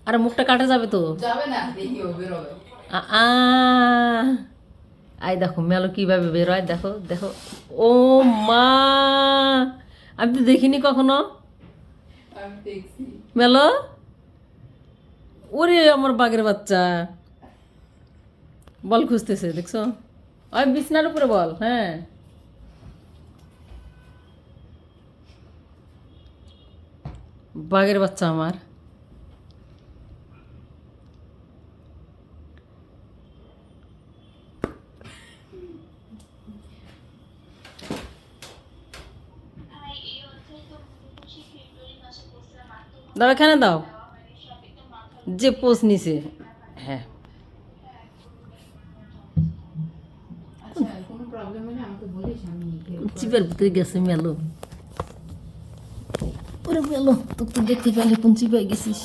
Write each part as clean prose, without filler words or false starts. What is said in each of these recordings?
আরে মুখটা কাটা যাবে তো। যাবে না, দেখি ও বেরোবে। আ আই দেখো মেলো কিভাবে বেরোয়, দেখো দেখো। ও মা, আমি তো দেখিনি কখনো আমি দেখছি। মেলো। ওরে আমার বাঘের বাচ্চা, বল খুঁজতেছে দেখছো। ওই বিছনার উপরে বল। হ্যাঁ, বাঘের বাচ্চা আমার। দাও এখানে দাও, যে পোষ নিছে। হ্যাঁ, আচ্ছা, কোনো প্রবলেম হলে আমাকে বলিস, আমি help করে চিপের ভিতরে গেছে মেলো। ওরে মেলো, তোকে তো দেখতে পেলে কোন চিপাই গেছিস।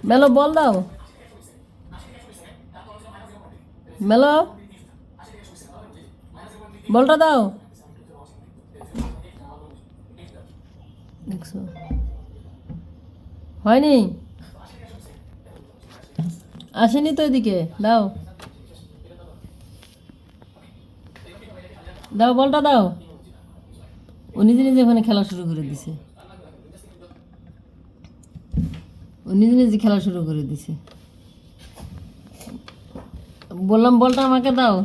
মেলো বল দাও, মেলো বলটা দাও। দেখছো হয়নি, আসেনি তো এদিকে। দাও দাও, বলটা দাও। ও নিজে নিজে ওখানে খেলা শুরু করে দিছে, ও নিজে নিজে খেলা শুরু করে দিছে। বললাম বলটা আমাকে দাও।